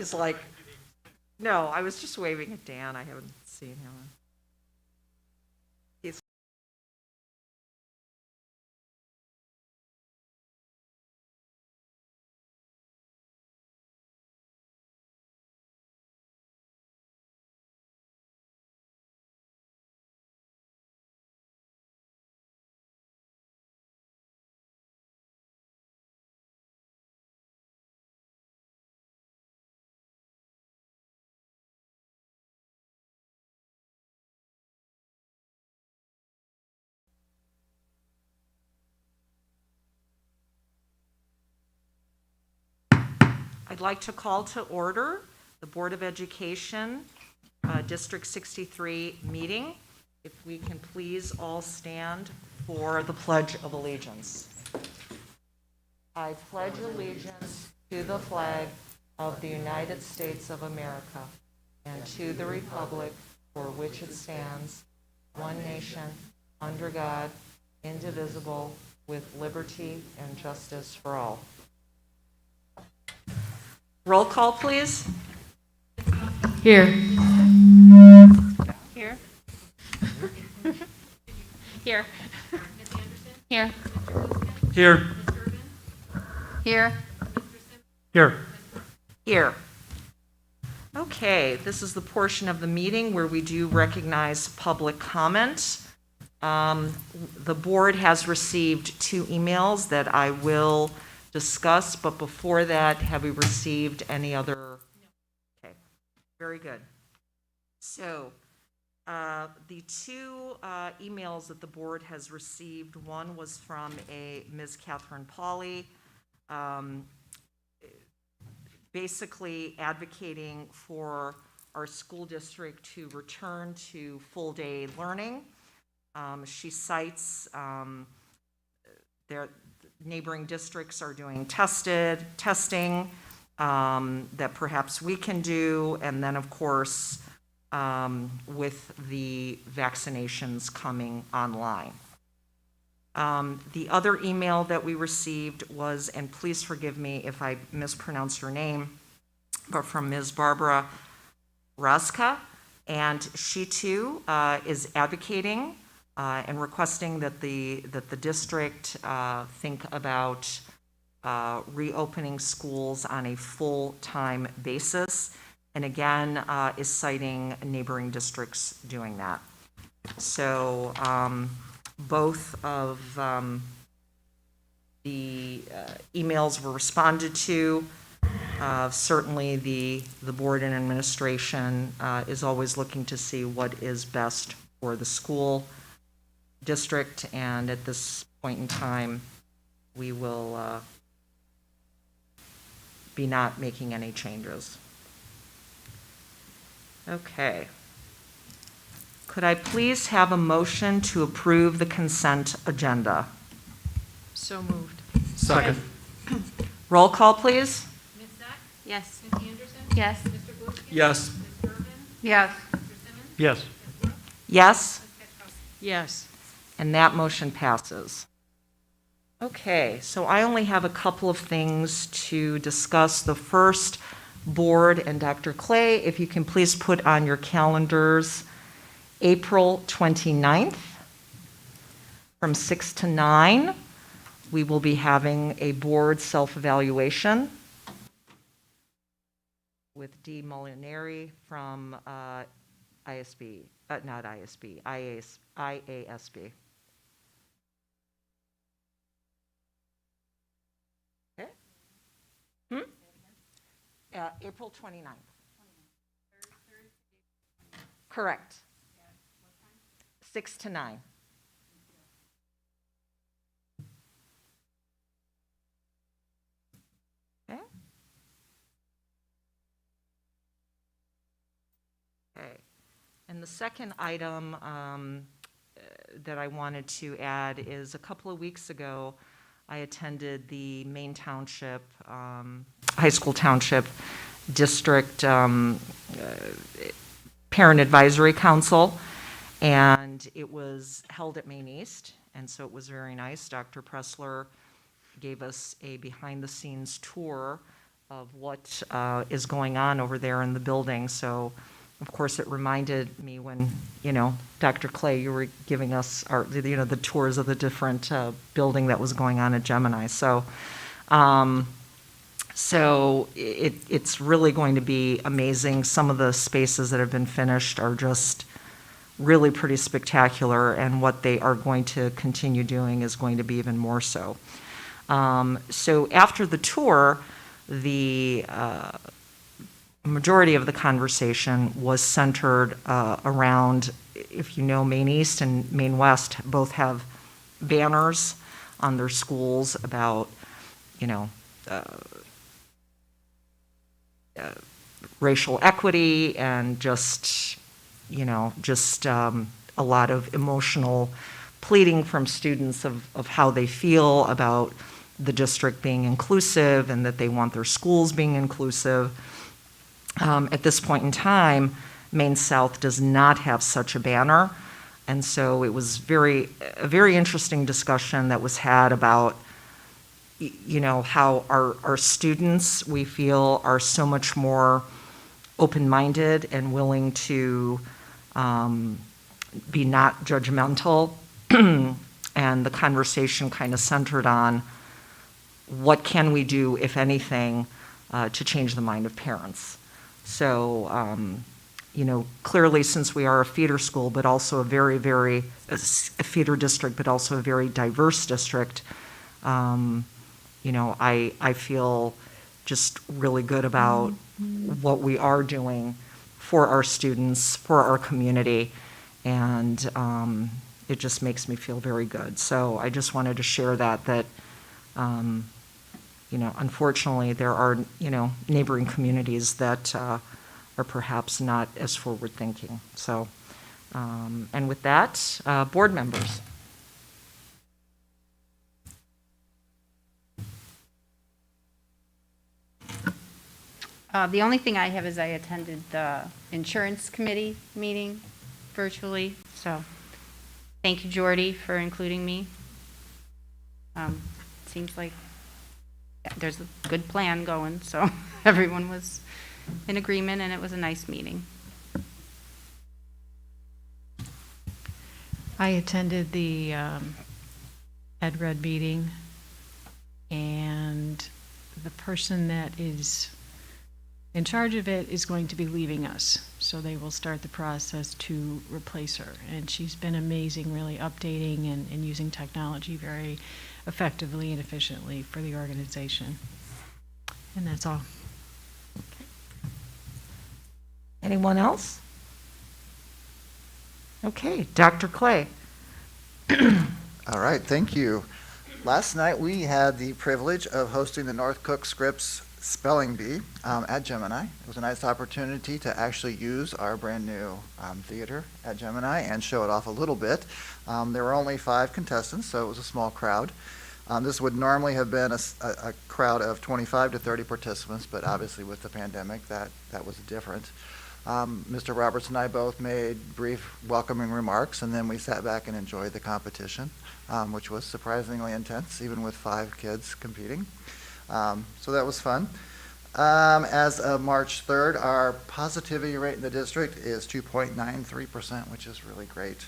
He's like, no, I was just waving at Dan. I haven't seen him. He's I'd like to call to order the Board of Education, District 63 meeting. If we can please all stand for the Pledge of Allegiance. I pledge allegiance to the flag of the United States of America and to the republic for which it stands, one nation, under God, indivisible, with liberty and justice for all. Roll call, please. Here. Here. Here. Here. Here. Here. Here. Here. Okay, this is the portion of the meeting where we do recognize public comment. The board has received 2 emails that I will discuss, but before that, have we received any other? Okay, very good. So, the 2 emails that the board has received, one was from a Ms. Catherine Pauley, basically advocating for our school district to return to full-day learning. She cites their neighboring districts are doing testing that perhaps we can do, and then, of course, with the vaccinations coming online. The other email that we received was, and please forgive me if I mispronounce your name, but from Ms. Barbara Raska, and she too is advocating and requesting that the district think about reopening schools on a full-time basis, and again is citing neighboring districts doing that. So both of the emails were responded to. Certainly the board and administration is always looking to see what is best for the school district, and at this point in time, we will be not making any changes. Okay. Could I please have a motion to approve the consent agenda? So moved. Second. Roll call, please. Ms. Sack? Yes. Ms. Anderson? Yes. Mr. Bushkin? Yes. Ms. Durbin? Yes. Mr. Simmons? Yes. Ms. Brooks? Yes, Ms. Kaczkowski? Yes. and that motion passes. Okay, so I only have a couple of things to discuss. The first, board and Dr. Clay, if you can please put on your calendars April 29th from 6 to 9. We will be having a board self-evaluation with Dee Molinari from IASB. Okay? April 29th. Correct. 6 to 9. Okay. Okay. And the second item that I wanted to add is a couple of weeks ago, I attended the Maine Township, High School Township District Parent Advisory Council, and it was held at Maine East, and so it was very nice. Dr. Pressler gave us a behind-the-scenes tour of what is going on over there in the building. So, of course, it reminded me when, Dr. Clay, you were giving us the tours of the different building that was going on at Gemini. So, it's really going to be amazing. Some of the spaces that have been finished are just really pretty spectacular, and what they are going to continue doing is going to be even more so. So after the tour, the majority of the conversation was centered around, if you know, Maine East and Maine West both have banners on their schools about, racial equity and just a lot of emotional pleading from students of how they feel about the district being inclusive and that they want their schools being inclusive. At this point in time, Maine South does not have such a banner, and so it was a very interesting discussion that was had about how our students, we feel, are so much more open-minded and willing to be not judgmental. And the conversation kind of centered on what can we do, if anything, to change the mind of parents. So, clearly, since we are a feeder school, but also a feeder district, but also a very diverse district, I feel just really good about what we are doing for our students, for our community, and it just makes me feel very good. So I just wanted to share that unfortunately there are, neighboring communities that are perhaps not as forward-thinking. So, and with that, board members. The only thing I have is I attended the insurance committee meeting virtually, so thank you, Jordy, for including me. Seems like there's a good plan going, so everyone was in agreement, and it was a nice meeting. I attended the Ed Red meeting, and the person that is in charge of it is going to be leaving us, so they will start the process to replace her. And she's been amazing, really updating and using technology very effectively and efficiently for the organization. And that's all. Anyone else? Okay, Dr. Clay. All right, thank you. Last night we had the privilege of hosting the North Cook Scripps Spelling Bee at Gemini. It was a nice opportunity to actually use our brand new theater at Gemini and show it off a little bit. There were only 5 contestants, so it was a small crowd. This would normally have been a crowd of 25 to 30 participants, but obviously with the pandemic that was different. Mr. Roberts and I both made brief welcoming remarks, and then we sat back and enjoyed the competition, which was surprisingly intense, even with 5 kids competing. So that was fun. As of March 3rd, our positivity rate in the district is 2.93%, which is really great.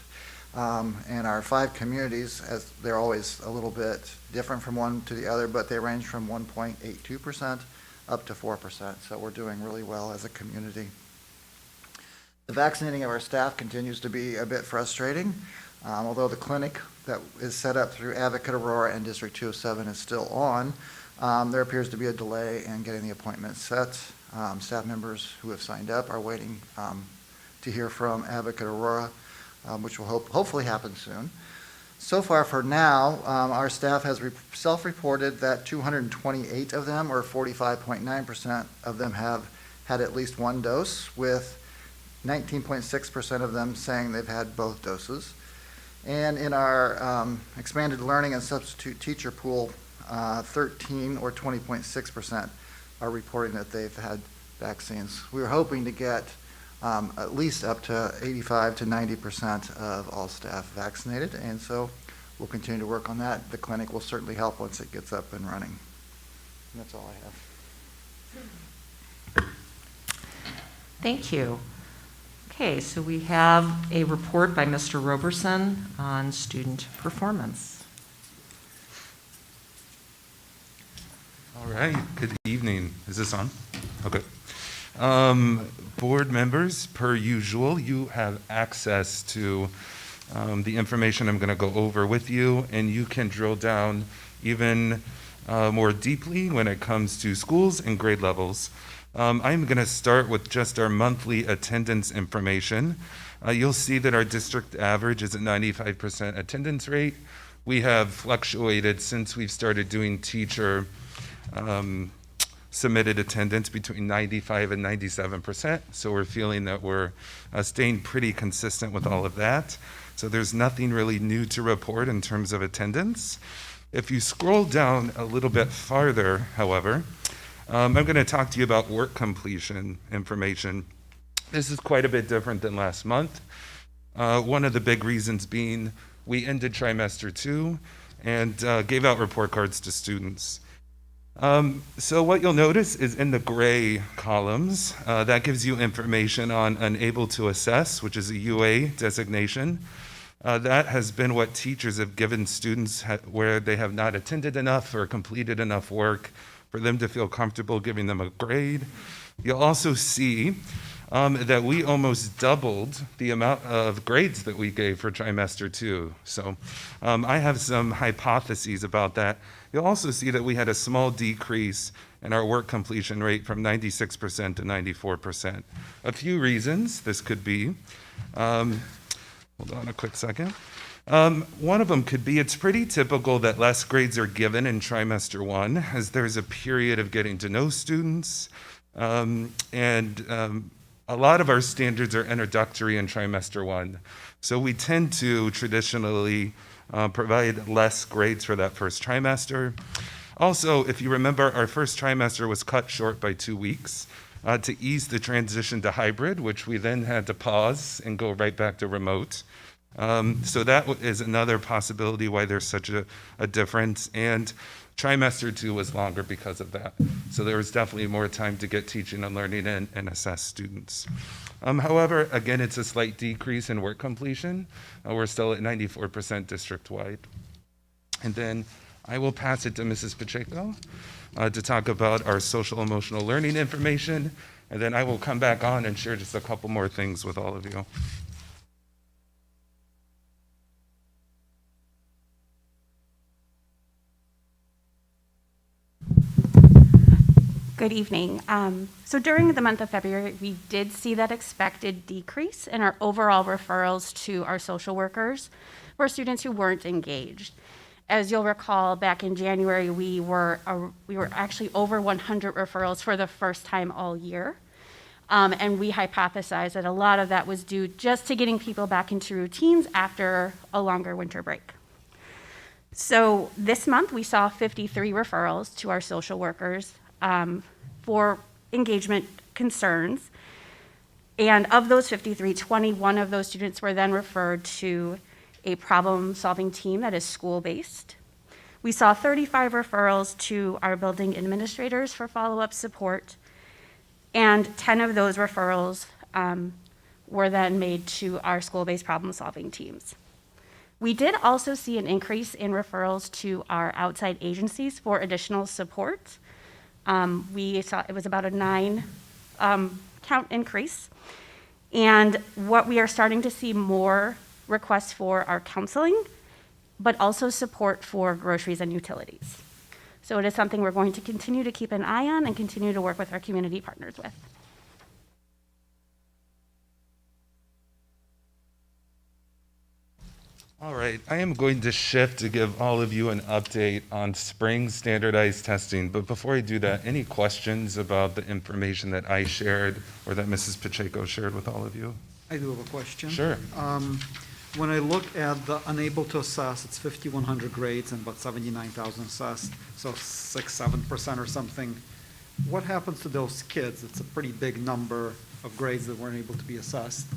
And our 5 communities, as they're always a little bit different from one to the other, but they range from 1.82% up to 4%. So we're doing really well as a community. The vaccinating of our staff continues to be a bit frustrating, although the clinic that is set up through Advocate Aurora and District 207 is still on. There appears to be a delay in getting the appointment set. Staff members who have signed up are waiting to hear from Advocate Aurora, which will hopefully happen soon. So far for now, our staff has self-reported that 228 of them, or 45.9% of them, have had at least 1 dose, with 19.6% of them saying they've had both doses. And in our expanded learning and substitute teacher pool, 13 or 20.6% are reporting that they've had vaccines. We were hoping to get at least up to 85 to 90% of all staff vaccinated, and so we'll continue to work on that. The clinic will certainly help once it gets up and running. And that's all I have. Thank you. Okay, so we have a report by Mr. Roberson on student performance. All right, good evening. Is this on? Okay. Board members, per usual, you have access to the information I'm going to go over with you, and you can drill down even more deeply when it comes to schools and grade levels. I'm going to start with just our monthly attendance information. You'll see that our district average is a 95% attendance rate. We have fluctuated since we've started doing teacher submitted attendance between 95 and 97%. So we're feeling that we're staying pretty consistent with all of that. So there's nothing really new to report in terms of attendance. If you scroll down a little bit farther, however, I'm going to talk to you about work completion information. This is quite a bit different than last month. One of the big reasons being we ended trimester 2 and gave out report cards to students. So what you'll notice is in the gray columns, that gives you information on unable to assess, which is a UA designation. That has been what teachers have given students where they have not attended enough or completed enough work for them to feel comfortable giving them a grade. You'll also see that we almost doubled the amount of grades that we gave for trimester 2. So I have some hypotheses about that. You'll also see that we had a small decrease in our work completion rate from 96% to 94%. A few reasons this could be. Hold on a quick second. One of them could be it's pretty typical that less grades are given in trimester 1 as there's a period of getting to know students. A lot of our standards are introductory in trimester 1. So we tend to traditionally provide less grades for that first trimester. Also, if you remember, our first trimester was cut short by 2 weeks to ease the transition to hybrid, which we then had to pause and go right back to remote. So that is another possibility why there's such a difference. And trimester 2 was longer because of that. So there was definitely more time to get teaching and learning and assess students. However, again, it's a slight decrease in work completion. We're still at 94% district-wide. And then I will pass it to Mrs. Pacheco to talk about our social emotional learning information. And then I will come back on and share just a couple more things with all of you. Good evening. So during the month of February, we did see that expected decrease in our overall referrals to our social workers for students who weren't engaged. As you'll recall, back in January, we were actually over 100 referrals for the first time all year. And we hypothesized that a lot of that was due just to getting people back into routines after a longer winter break. So this month, we saw 53 referrals to our social workers for engagement concerns. And of those 53, 21 of those students were then referred to a problem-solving team that is school-based. We saw 35 referrals to our building administrators for follow-up support, and 10 of those referrals were then made to our school-based problem-solving teams. We did also see an increase in referrals to our outside agencies for additional support. We saw it was about a 9 count increase. And what we are starting to see more requests for our counseling, but also support for groceries and utilities. So it is something we're going to continue to keep an eye on and continue to work with our community partners with. All right, I am going to shift to give all of you an update on spring standardized testing. But before I do that, any questions about the information that I shared or that Mrs. Pacheco shared with all of you? I do have a question. Sure. When I look at the unable to assess, it's 5,100 grades and about 79,000 assessed, so 6-7% or something. What happens to those kids? It's a pretty big number of grades that weren't able to be assessed.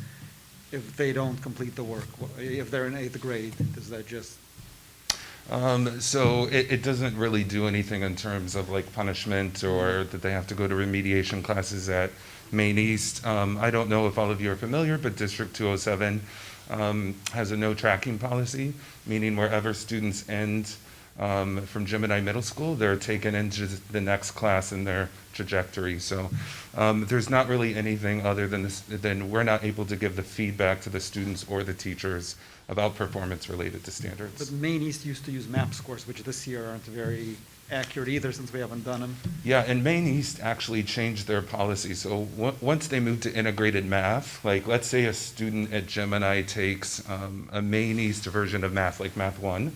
If they don't complete the work, if they're in 8th grade, does that just? So it doesn't really do anything in terms of like punishment or that they have to go to remediation classes at Maine East. I don't know if all of you are familiar, but District 207 has a no tracking policy, meaning wherever students end from Gemini Middle School, they're taken into the next class in their trajectory. So there's not really anything other than this, then we're not able to give the feedback to the students or the teachers about performance related to standards. But Maine East used to use MAP scores, which this year aren't very accurate either since we haven't done them. Yeah, and Maine East actually changed their policy. So once they moved to integrated math, like let's say a student at Gemini takes a Maine East version of math, like Math 1,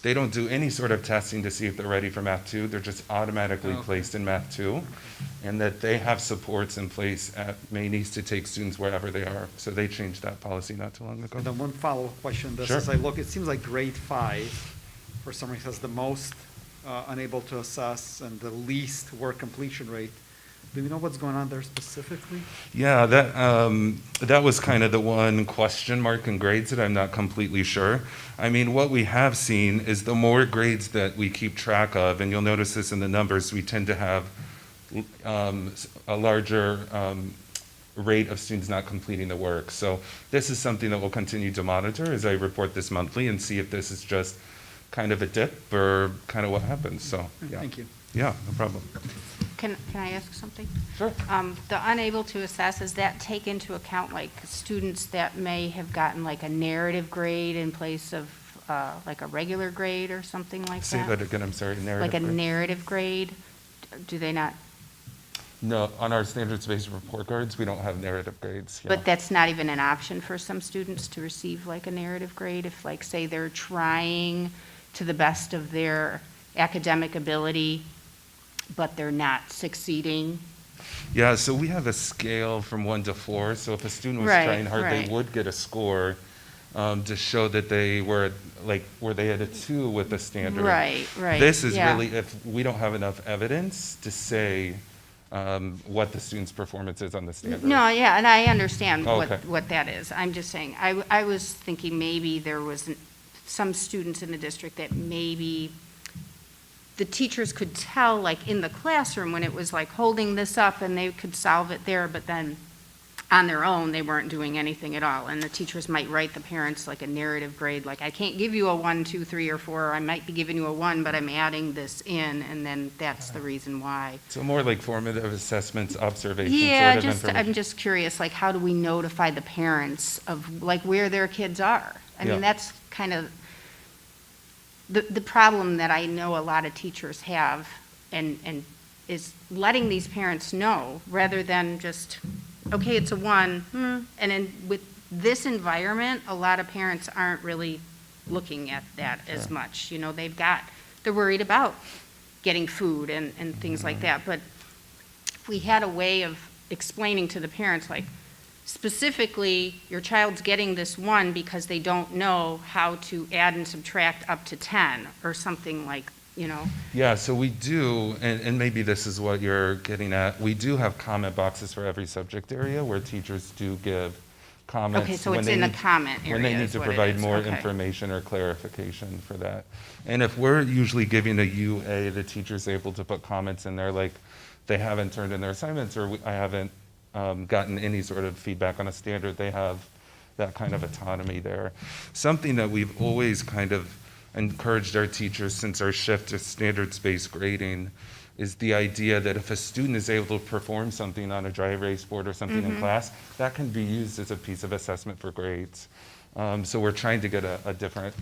they don't do any sort of testing to see if they're ready for Math 2. They're just automatically placed in Math 2, and that they have supports in place at Maine East to take students wherever they are. So they changed that policy not too long ago. And then one follow-up question, this Sure. as I look, it seems like grade 5, for some reason, has the most unable to assess and the least work completion rate. Do we know what's going on there specifically? Yeah, that was kind of the one question mark in grades that I'm not completely sure. I mean, what we have seen is the more grades that we keep track of, and you'll notice this in the numbers, we tend to have a larger rate of students not completing the work. So this is something that we'll continue to monitor as I report this monthly and see if this is just kind of a dip or kind of what happens. So, yeah. Thank you. Yeah, no problem. Can I ask something? Sure. The unable to assess, does that take into account like students that may have gotten like a narrative grade in place of like a regular grade or something like Say that again, I'm sorry, narrative. Like a grade? narrative grade? Do they not? No, on our standards-based report cards, we don't have narrative grades. Yeah. But that's not even an option for some students to receive like a narrative grade if like, say they're trying to the best of their academic ability, but they're not succeeding? Yeah, so we have a scale from 1 to 4. So if a student was Right, trying hard, right. they would get a score to show that they were like where they had a 2 with the standard. Right, right. This is yeah. really if we don't have enough evidence to say what the student's performance is on the standard. No, yeah, and I understand Okay. what that is. I'm just saying, I was thinking maybe there was some students in the district that maybe the teachers could tell, like, in the classroom when it was like holding this up and they could solve it there, but then on their own, they weren't doing anything at all. And the teachers might write the parents like a narrative grade, like, I can't give you a 1, 2, 3, or 4. I might be giving you a 1, but I'm adding this in, and then that's the reason why. So more like formative assessments, observations, Yeah, sort of information. I'm just curious, like, how do we notify the parents of, like, where their kids are? I Yeah. mean, that's kind of the problem that I know a lot of teachers have, and is letting these parents know, rather than just, okay, it's a 1, and then with this environment, a lot of parents aren't really looking at that as Sure. much. You know, they're worried about getting food and things like that, but if we had a way of explaining to the parents, like, specifically, your child's getting this 1 because they don't know how to add and subtract up to 10, or something like, you know. Yeah, so we do, and maybe this is what you're getting at, we do have comment boxes for every subject area where teachers do give comments. Okay, so when it's they in the need- comment area When they need is to what it provide is. more Okay. information or clarification for that. And if we're usually giving a UA, the teacher's able to put comments in there, like they haven't turned in their assignments, or I haven't gotten any sort of feedback on a standard, they have that kind of autonomy there. Something that we've always kind of encouraged our teachers since our shift to standards-based grading is the idea that if a student is able to perform something on a dry erase board or something in class, that can be used as a piece of assessment for grades. So we're trying to get a different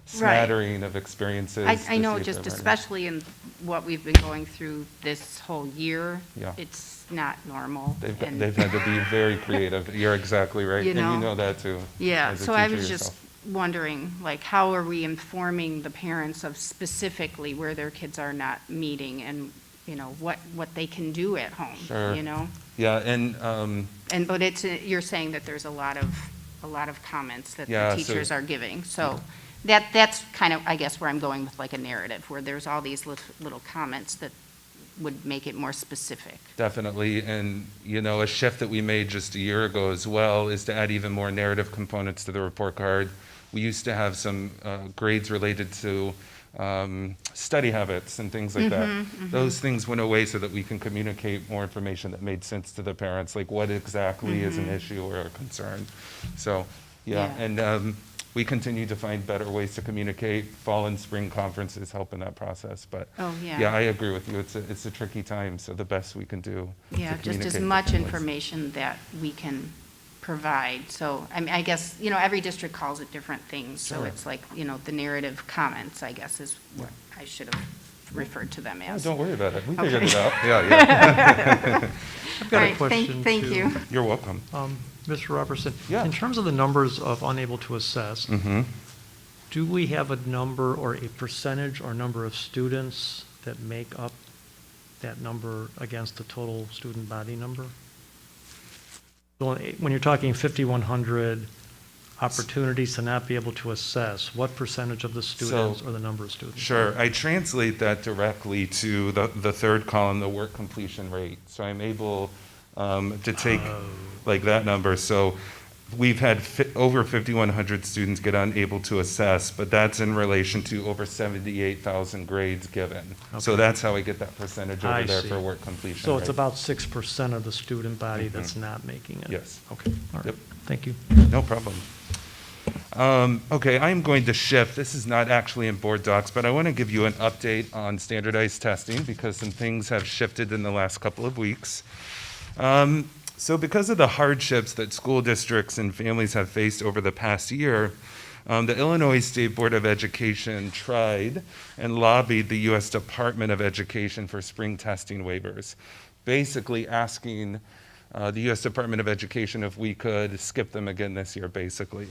smattering of experiences. I to know, see if just they're learning. especially in what we've been going through this whole year, Yeah. it's not normal. and- They've had to be very creative. You're exactly right. You And you know? know that too. Yeah, as a so I teacher was just yourself. wondering, like, how are we informing the parents of specifically where their kids are not meeting, and, you know, what they can do at home, Sure. you know? Yeah, and But you're saying that there's a lot of comments that Yeah, the so- teachers are giving, so that's kind of, I guess, where I'm going with like a narrative, where there's all these little comments that would make it more specific. definitely, and you know, a shift that we made just a year ago as well is to add even more narrative components to the report card. We used to have some grades related to study habits and things like that. Those things went away so that we can communicate more information that made sense to the parents, like what exactly is an issue or a concern. So, yeah, and we continue to find better ways to communicate. Fall and spring conferences help in that process, but yeah, I agree with you. It's a tricky time, so the best we can do. Yeah, to just as communicate much with families. information that we can provide. So, I mean, I guess, every district calls it different things. So Sure. it's like, the narrative comments, I guess, is what I should have referred to them Oh, as. don't worry about it. We Okay. figured it out. Yeah. I've got All a right, question thank to, you. You're welcome. Mr. Robertson. Yeah. In terms of the numbers of unable to assess, do we have a number or a percentage or number of students that make up that number against the total student body number? So when you're talking 5,100 opportunities to not be able to assess, what percentage of the students or the number of students? Sure, I translate that directly to the third column, the work completion rate. So I'm able to take like that number. So we've had over 5,100 students get unable to assess, but that's in relation to over 78,000 grades given. So Okay. that's how I get that percentage over I there see. for work completion So it's rate. about 6% of the student body that's not making it? Yes. Okay, all right, Yep. thank you. No problem. Okay, I'm going to shift. This is not actually in board docs, but I want to give you an update on standardized testing because some things have shifted in the last couple of weeks. So because of the hardships that school districts and families have faced over the past year, the Illinois State Board of Education tried and lobbied the U.S. Department of Education for spring testing waivers, basically asking the U.S. Department of Education if we could skip them again this year, basically.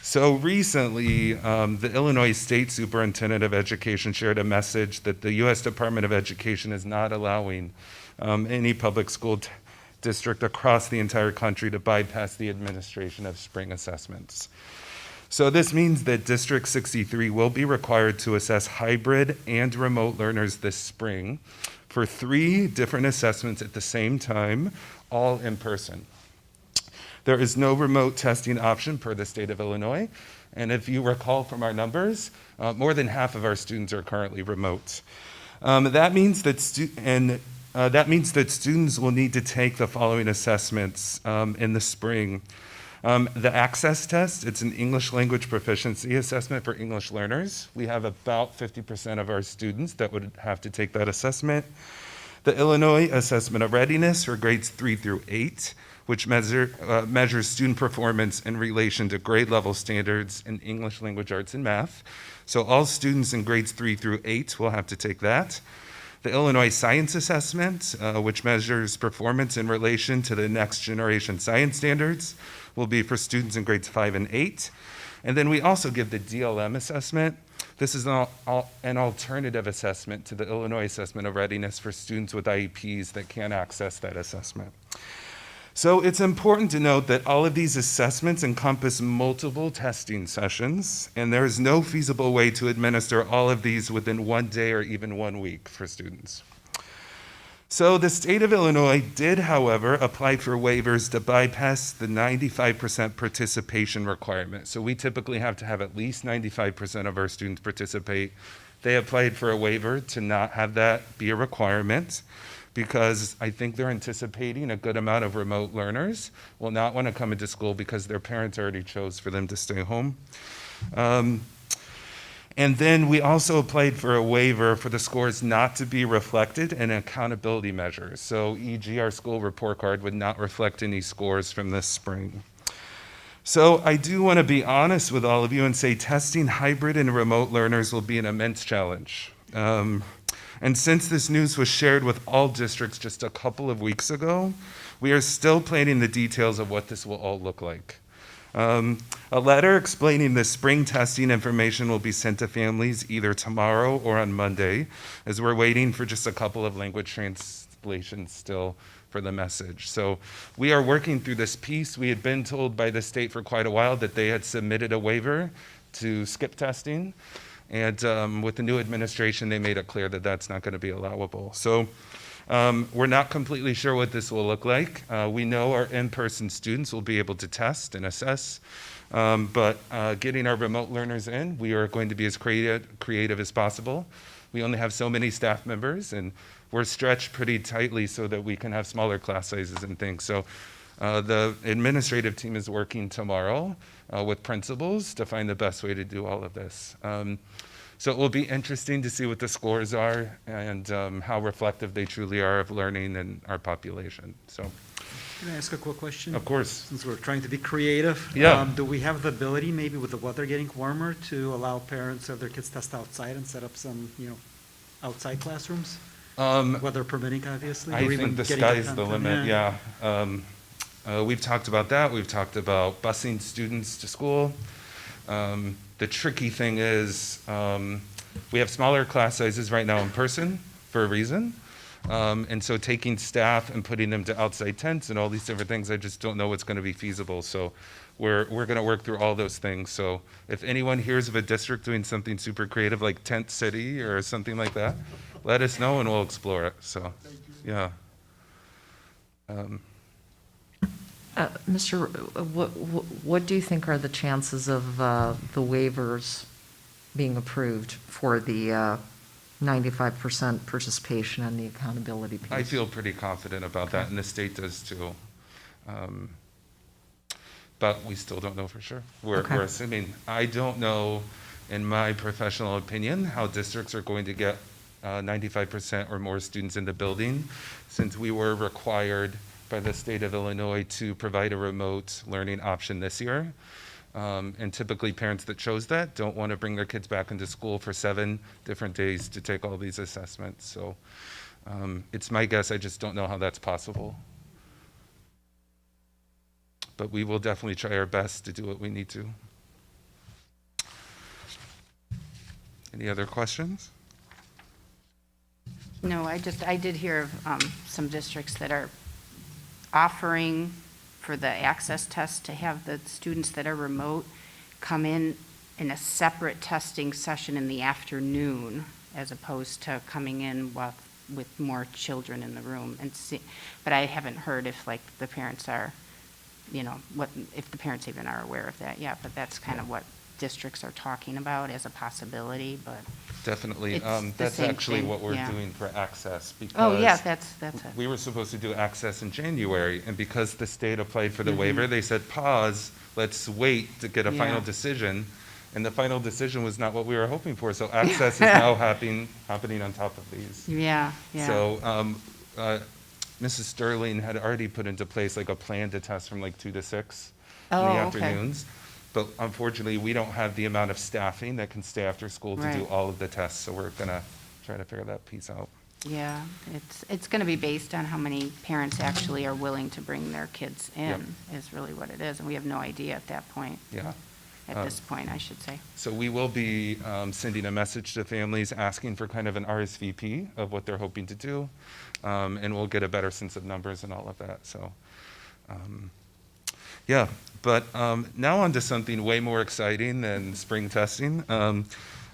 So recently, the Illinois State Superintendent of Education shared a message that the U.S. Department of Education is not allowing any public school district across the entire country to bypass the administration of spring assessments. So this means that District 63 will be required to assess hybrid and remote learners this spring for 3 different assessments at the same time, all in person. There is no remote testing option per the state of Illinois, and if you recall from our numbers, more than half of our students are currently remote. That means that students will need to take the following assessments in the spring. The access test, it's an English language proficiency assessment for English learners. We have about 50% of our students that would have to take that assessment. The Illinois Assessment of Readiness for grades 3 through 8, which measures student performance in relation to grade level standards in English language arts and math. So all students in grades 3 through 8 will have to take that. The Illinois Science Assessment, which measures performance in relation to the next generation science standards, will be for students in grades 5 and 8. And then we also give the DLM assessment. This is an alternative assessment to the Illinois Assessment of Readiness for students with IEPs that can't access that assessment. So it's important to note that all of these assessments encompass multiple testing sessions, and there is no feasible way to administer all of these within one day or even 1 week for students. So the state of Illinois did, however, apply for waivers to bypass the 95% participation requirement. So we typically have to have at least 95% of our students participate. They applied for a waiver to not have that be a requirement, because I think they're anticipating a good amount of remote learners will not want to come into school because their parents already chose for them to stay home. And then we also applied for a waiver for the scores not to be reflected in accountability measures. So e.g., our school report card would not reflect any scores from this spring. So I do want to be honest with all of you and say testing hybrid and remote learners will be an immense challenge. And since this news was shared with all districts just a couple of weeks ago, we are still planning the details of what this will all look like. A letter explaining the spring testing information will be sent to families either tomorrow or on Monday, as we're waiting for just a couple of language translations still for the message. So we are working through this piece. We had been told by the state for quite a while that they had submitted a waiver to skip testing. And with the new administration, they made it clear that that's not going to be allowable. So We're not completely sure what this will look like. We know our in-person students will be able to test and assess, but getting our remote learners in, we are going to be as creative as possible. We only have so many staff members, and we're stretched pretty tightly so that we can have smaller class sizes and things. So the administrative team is working tomorrow with principals to find the best way to do all of this. So it will be interesting to see what the scores are and how reflective they truly are of learning in our population. So, Can I ask a quick question? of course, Since we're trying to be creative. Yeah. Do we have the ability, maybe with the weather getting warmer, to allow parents of their kids test outside and set up some, outside classrooms? Weather permitting, obviously? I or even think the getting sky's tent the in? limit, yeah. We've talked about that. We've talked about busing students to school. The tricky thing is we have smaller class sizes right now in person for a reason. And so taking staff and putting them to outside tents and all these different things, I just don't know what's going to be feasible. So we're going to work through all those things. So if anyone hears of a district doing something super creative like Tent City or something like that, let us know and we'll explore it. So, yeah. Mr., what do you think are the chances of the waivers being approved for the 95% participation and the accountability piece? I feel pretty confident about that, and the state does too. But we still don't know for sure. We're assuming. I don't know, in my professional opinion, how districts are going to get 95% or more students in the building, since we were required by the state of Illinois to provide a remote learning option this year. And typically parents that chose that don't want to bring their kids back into school for 7 different days to take all these assessments. So it's my guess, I just don't know how that's possible. But we will definitely try our best to do what we need to. Any other questions? No, I did hear of some districts that are offering for the access test to have the students that are remote come in a separate testing session in the afternoon, as opposed to coming in with more children in the room and see. But I haven't heard if like the parents are, if the parents even are aware of that yet. But that's kind of what districts are talking about as a possibility. But Definitely. It's the That's same actually thing, what we're yeah. doing for access, because oh yeah, that's it. we were supposed to do access in January, and because the state applied for the Mm-hmm. waiver, they said, pause, let's wait to get a final Yeah. decision. And the final decision was not what we were hoping for, so access is now happening on top of these. Yeah, yeah. So Mrs. Sterling had already put into place like a plan to test from like 2 to 6 in the Oh, okay. afternoons. But unfortunately, we don't have the amount of staffing that can stay after school to do Right. all of the tests, so we're gonna try to figure that piece out. Yeah, it's going to be based on how many parents actually are willing to bring their kids in, is really what it is, and we have no idea at that point, Yeah. at this point, I should say. So we will be sending a message to families asking for kind of an RSVP of what they're hoping to do, and we'll get a better sense of numbers and all of that, so. Yeah, but now on to something way more exciting than spring testing.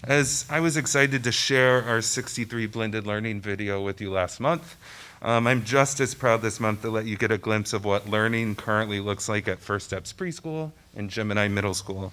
As I was excited to share our 63 blended learning video with you last month, I'm just as proud this month to let you get a glimpse of what learning currently looks like at First Steps Preschool and Gemini Middle School.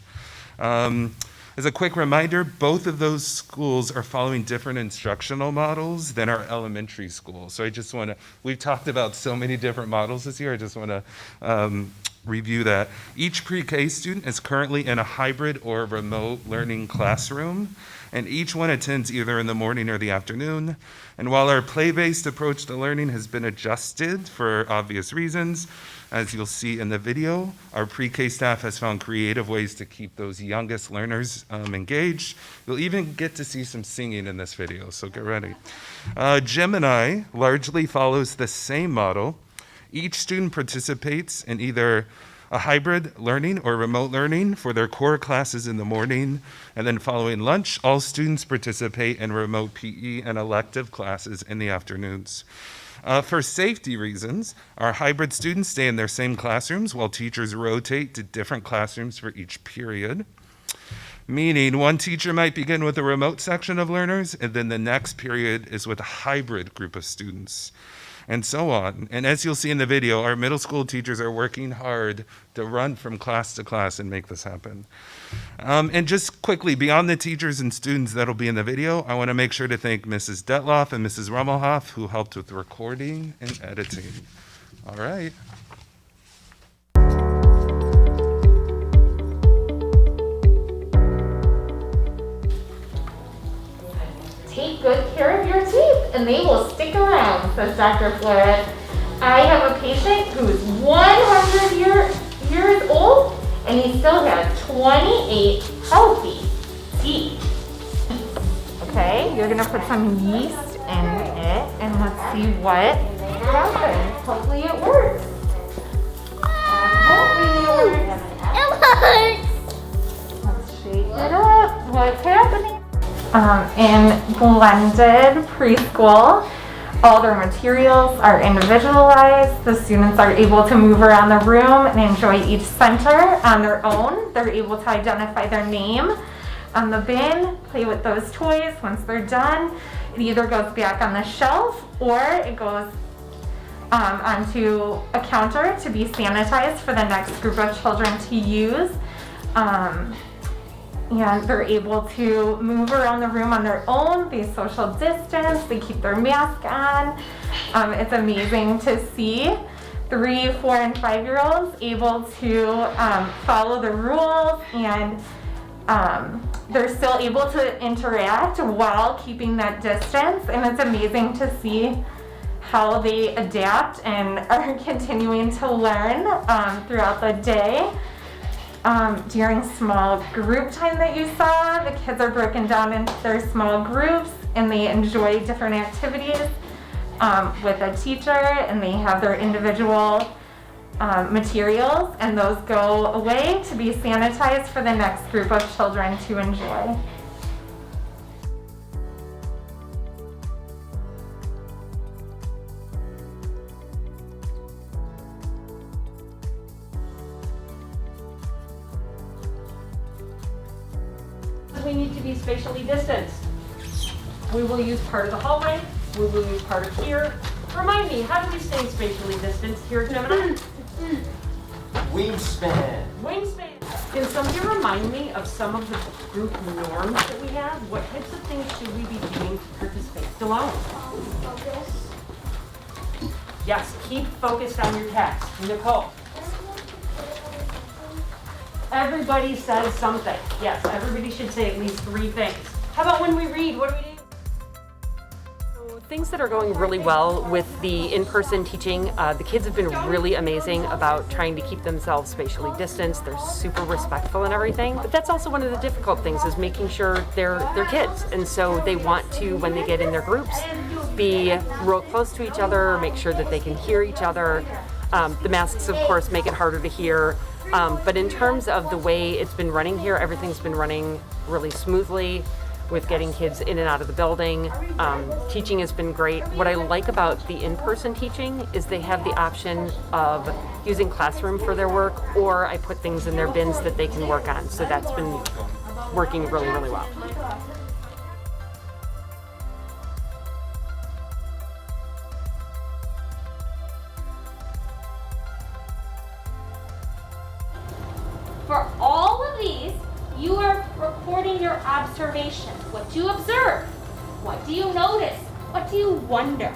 As a quick reminder, both of those schools are following different instructional models than our elementary school. So I just want to, we've talked about so many different models this year, I just want to review that. Each pre-K student is currently in a hybrid or remote learning classroom, and each one attends either in the morning or the afternoon. And while our play-based approach to learning has been adjusted for obvious reasons, as you'll see in the video, our pre-K staff has found creative ways to keep those youngest learners engaged. You'll even get to see some singing in this video, so get ready. Gemini largely follows the same model. Each student participates in either a hybrid learning or remote learning for their core classes in the morning, and then following lunch, all students participate in remote PE and elective classes in the afternoons. For safety reasons, our hybrid students stay in their same classrooms while teachers rotate to different classrooms for each period. Meaning one teacher might begin with a remote section of learners, and then the next period is with a hybrid group of students, and so on. And as you'll see in the video, our middle school teachers are working hard to run from class to class and make this happen. And just quickly, beyond the teachers and students that'll be in the video, I want to make sure to thank Mrs. Detloff and Mrs. Rummelhoff, who helped with recording and editing. All right. Take good care of your teeth and they will stick around, says Dr. Flores. I have a patient who's 100 years old and he still has 28 healthy teeth. Okay, you're gonna put some yeast in it and let's see what happens. Hopefully it works. Hopefully it works. Let's shake it up. What's happening? In blended preschool, all their materials are individualized. The students are able to move around the room and enjoy each center on their own. They're able to identify their name on the bin, play with those toys. Once they're done, it either goes back on the shelf or it goes onto a counter to be sanitized for the next group of children to use. And they're able to move around the room on their own. They social distance, they keep their mask on. It's amazing to see 3, 4, and 5-year-olds able to follow the rules, and they're still able to interact while keeping that distance. And it's amazing to see how they adapt and are continuing to learn throughout the day. During small group time that you saw, the kids are broken down into their small groups and they enjoy different activities with a teacher, and they have their individual materials, and those go away to be sanitized for the next group of children to enjoy. We need to be spatially distanced. We will use part of the hallway. We will use part of here. Remind me, how do we stay spatially distanced here at Gemini? Wingspan. Wingspan. Can somebody remind me of some of the group norms that we have? What types of things should we be doing to participate? Alone. Focus. Yes, keep focused on your text. Nicole. Everybody says something. Yes, everybody should say at least 3 things. How about when we read? What do we do? Things that are going really well with the in-person teaching, the kids have been really amazing about trying to keep themselves spatially distanced. They're super respectful and everything. But that's also one of the difficult things, is making sure they're kids. And so they want to, when they get in their groups, be real close to each other, make sure that they can hear each other. The masks, of course, make it harder to hear. But in terms of the way it's been running here, everything's been running really smoothly with getting kids in and out of the building. Teaching has been great. What I like about the in-person teaching is they have the option of using Classroom for their work, or I put things in their bins that they can work on. So that's been working really, really well. For all of these, you are recording your observations. What do you observe? What do you notice? What do you wonder?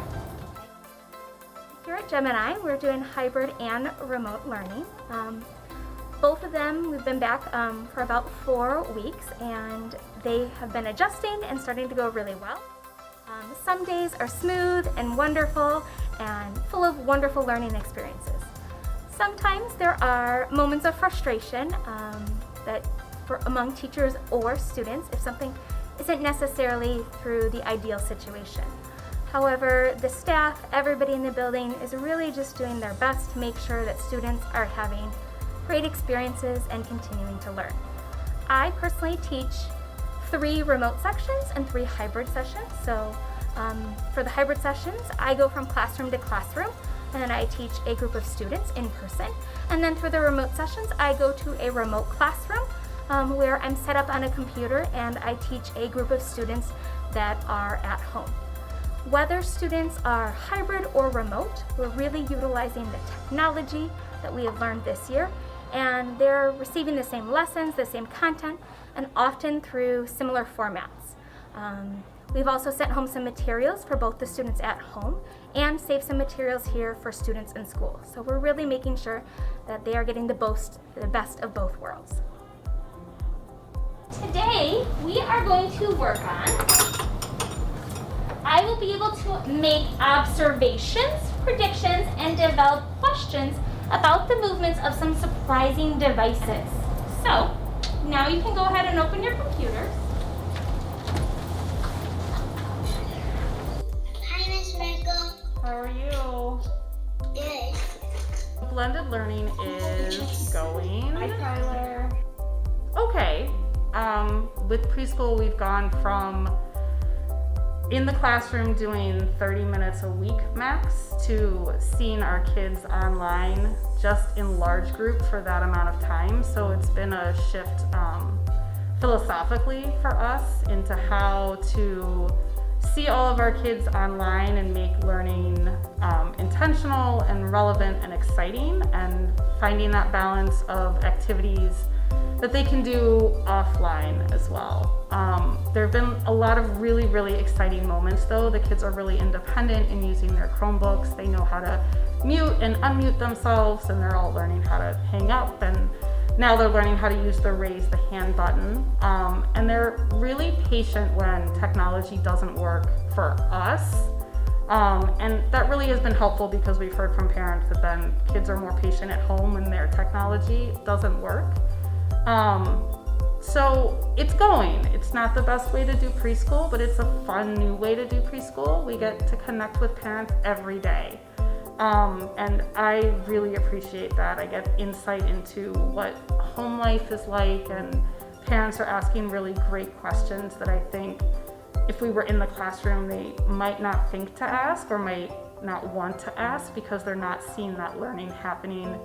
Here at Gemini, we're doing hybrid and remote learning. Both of them, we've been back for about 4 weeks, and they have been adjusting and starting to go really well. Some days are smooth and wonderful and full of wonderful learning experiences. Sometimes there are moments of frustration that among teachers or students if something isn't necessarily through the ideal situation. However, the staff, everybody in the building is really just doing their best to make sure that students are having great experiences and continuing to learn. I personally teach 3 remote sections and 3 hybrid sessions. So for the hybrid sessions, I go from classroom to classroom, and then I teach a group of students in person. And then for the remote sessions, I go to a remote classroom where I'm set up on a computer and I teach a group of students that are at home. Whether students are hybrid or remote, we're really utilizing the technology that we have learned this year, and they're receiving the same lessons, the same content, and often through similar formats. We've also sent home some materials for both the students at home and saved some materials here for students in school. So we're really making sure that they are getting the best of both worlds. Today, we are going to work on, I will be able to make observations, predictions, and develop questions about the movements of some surprising devices. So, now you can go ahead and open your computers. Hi, Miss Michael. How are you? Good. Blended learning is going. Hi, Tyler. Okay. With preschool, we've gone from in the classroom doing 30 minutes a week max to seeing our kids online just in large group for that amount of time. So it's been a shift philosophically for us into how to see all of our kids online and make learning intentional and relevant and exciting, and finding that balance of activities that they can do offline as well. There have been a lot of really, really exciting moments though. The kids are really independent in using their Chromebooks. They know how to mute and unmute themselves, and they're all learning how to hang up, and now they're learning how to use the raise the hand button. And they're really patient when technology doesn't work for us. And that really has been helpful because we've heard from parents that then kids are more patient at home when their technology doesn't work. So it's going. It's not the best way to do preschool, but it's a fun new way to do preschool. We get to connect with parents every day. And I really appreciate that. I get insight into what home life is like, and parents are asking really great questions that I think if we were in the classroom, they might not think to ask or might not want to ask because they're not seeing that learning happening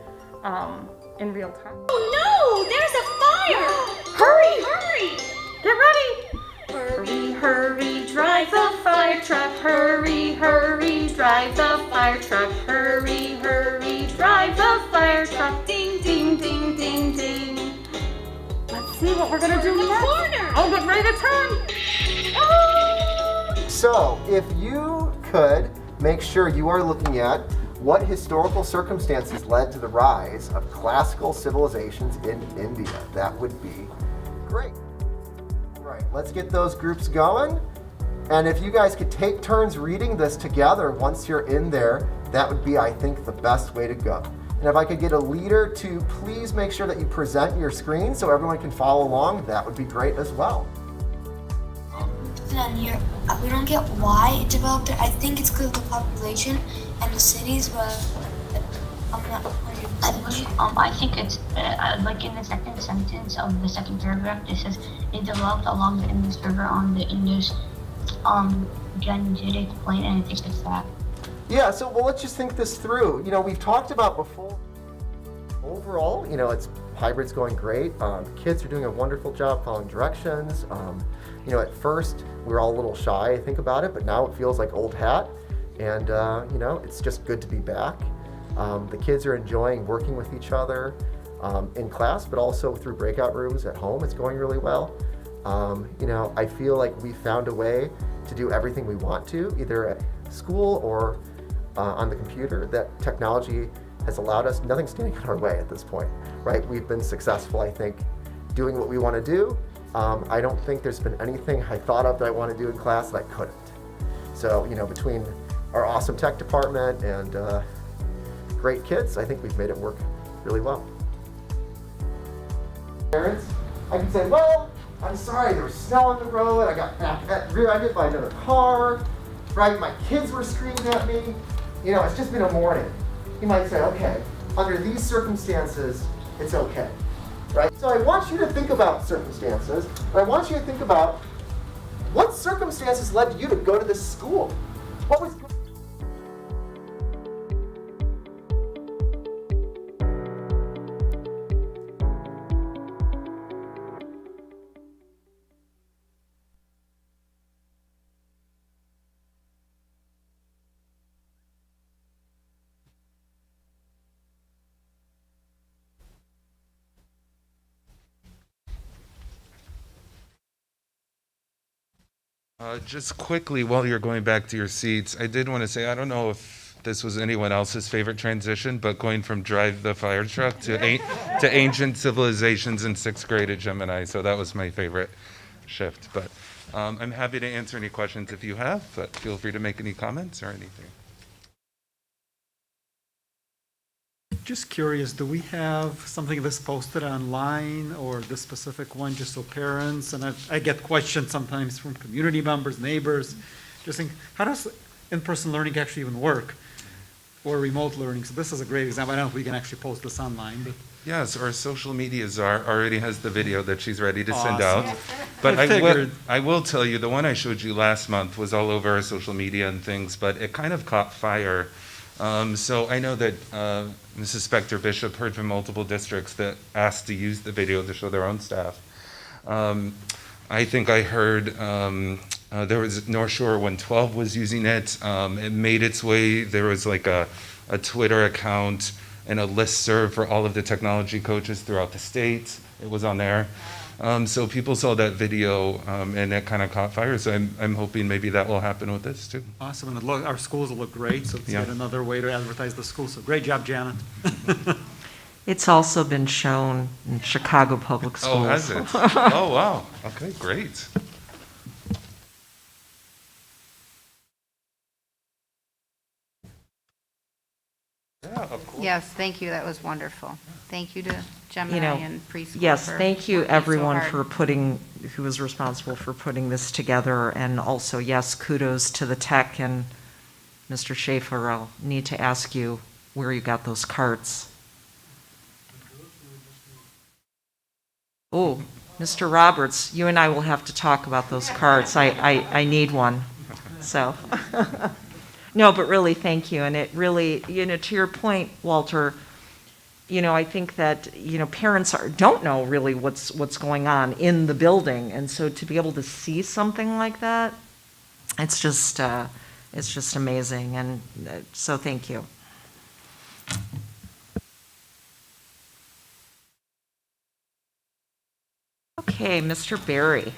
in real time. Oh no, there's a fire! Hurry, hurry! Get ready! Hurry, hurry, drive the fire truck. Hurry, hurry, drive the fire truck. Hurry, hurry, drive the fire truck. Ding, ding, ding, ding, ding. Let's see what we're gonna do next. Oh, get ready to turn. Oh! So, if you could make sure you are looking at what historical circumstances led to the rise of classical civilizations in India, that would be great. Right, let's get those groups going. And if you guys could take turns reading this together once you're in there, that would be, I think, the best way to go. And if I could get a leader to please make sure that you present your screen so everyone can follow along, that would be great as well. Then here, we don't get why it developed it. I think it's because of the population and the cities, but I'm not 100% sure. I think it's like in the second sentence of the second paragraph, it says it developed along the Indus River on the Indus Gangetic Plain, and I think it's that. Yeah, so well, let's just think this through. You know, we've talked about before. Overall, you know, it's hybrid's going great. Kids are doing a wonderful job following directions. You know, at first we were all a little shy, I think, about it, but now it feels like old hat. And, you know, it's just good to be back. The kids are enjoying working with each other in class, but also through breakout rooms at home. It's going really well. You know, I feel like we found a way to do everything we want to, either at school or on the computer, that technology has allowed us, nothing's standing in our way at this point, right? We've been successful, I think, doing what we want to do. I don't think there's been anything I thought of that I want to do in class that I couldn't. So, you know, between our awesome tech department and great kids, I think we've made it work really well. Parents, I can say, well, I'm sorry, there was snow on the road, I got rear-ended by another car, right? My kids were screaming at me. You know, it's just been a morning. You might say, okay, under these circumstances, it's okay, right? So I want you to think about circumstances, and I want you to think about what circumstances led you to go to this school? What was Just quickly, while you're going back to your seats, I did want to say, I don't know if this was anyone else's favorite transition, but going from Drive the Fire Truck to Ancient Civilizations in 6th grade at Gemini, so that was my favorite shift. But I'm happy to answer any questions if you have, but feel free to make any comments or anything. Just curious, do we have something that's posted online or this specific one just so parents, and I get questions sometimes from community members, neighbors, just think, how does in-person learning actually even work? Or remote learning? So this is a great example. I don't know if we can actually post this online, but. Yes, our social media czar already has the video that she's ready to send Awesome. out. But I figured. I will tell you, the one I showed you last month was all over our social media and things, but it kind of caught fire. So I know that Mrs. Spector Bishop heard from multiple districts that asked to use the video to show their own staff. I think I heard there was North Shore 112 was using it. It made its way. There was like a Twitter account and a listserv for all of the technology coaches throughout the state. It was on there. So people saw that video and it kind of caught fire. So I'm hoping maybe that will happen with this too. Awesome, and our schools will look great, so it's Yeah. yet another way to advertise the school. So great job, Janet. It's also been shown in Chicago Public Schools. Oh, has it? Oh, wow. Okay, great. Yeah, of course. Yes, thank you, that was wonderful. Thank you to Gemini You know, and preschool. yes, for thank you working so everyone hard. for who was responsible for putting this together. And also, yes, kudos to the tech and Mr. Schaefer. I'll need to ask you where you got those carts. Oh, Mr. Roberts, you and I will have to talk about those carts. I need one, so. No, but really, thank you. And it really, to your point, Walter, I think that, parents don't know really what's going on in the building. And so to be able to see something like that, it's just amazing. And so thank you. Okay, Mr. Barry.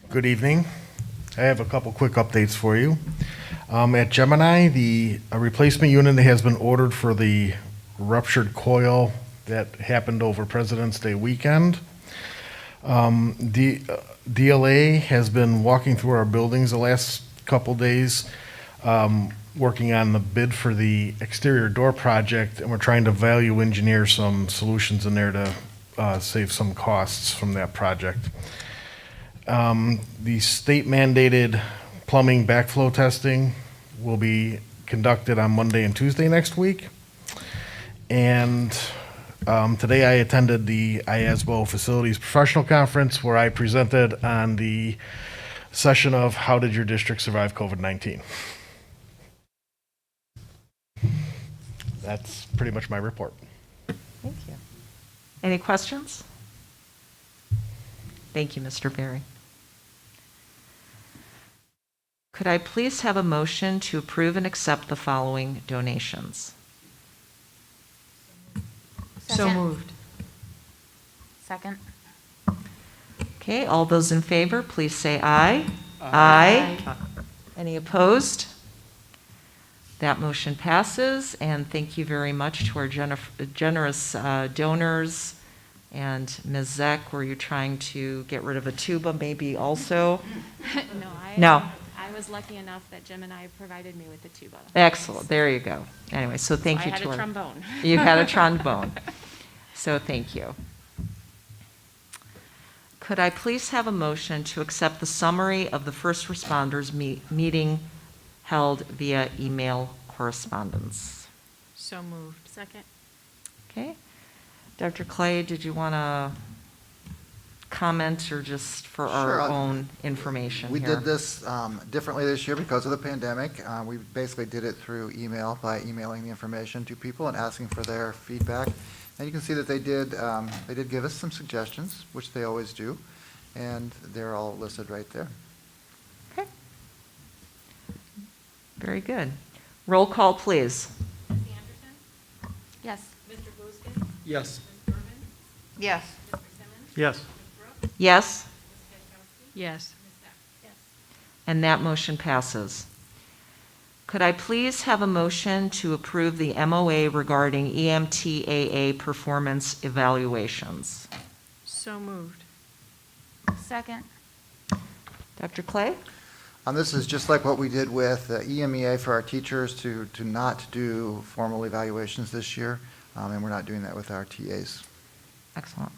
Good evening. I have a couple quick updates for you. At Gemini, a replacement unit has been ordered for the ruptured coil that happened over President's Day weekend. DLA has been walking through our buildings the last couple days, working on the bid for the exterior door project, and we're trying to value engineer some solutions in there to save some costs from that project. The state mandated plumbing backflow testing will be conducted on Monday and Tuesday next week. And today I attended the IASBO Facilities Professional Conference where I presented on the session of how did your district survive COVID-19. That's pretty much my report. Thank you. Any questions? Thank you, Mr. Berry. Could I please have a motion to approve and accept the following donations? So moved. Second. Okay, all those in favor, please say aye. Aye. Any opposed? That motion passes, and thank you very much to our generous donors. And Ms. Zeck, were you trying to get rid of a tuba maybe also? No. I was lucky enough that Gemini provided me with the tuba. Excellent, there you go. Anyway, so thank you I had to a our. trombone. You had a trombone. So thank you. Could I please have a motion to accept the summary of the first responders meeting held via email correspondence? So moved. Second. Okay. Dr. Clay, did you want to comment or just for our Sure. own information We here? did this differently this year because of the pandemic. We basically did it through email by emailing the information to people and asking for their feedback. And you can see that they did give us some suggestions, which they always do, and they're all listed right there. Okay. Very good. Roll call, please. Yes. Yes. Yes. Yes. Yes? Yes. And that motion passes. Could I please have a motion to approve the MOA regarding E EMTAA performance evaluations? So moved. Second. Dr. Clay? This is just like what we did with EMEA for our teachers to not do formal evaluations this year, and we're not doing that with our TAs. Excellent.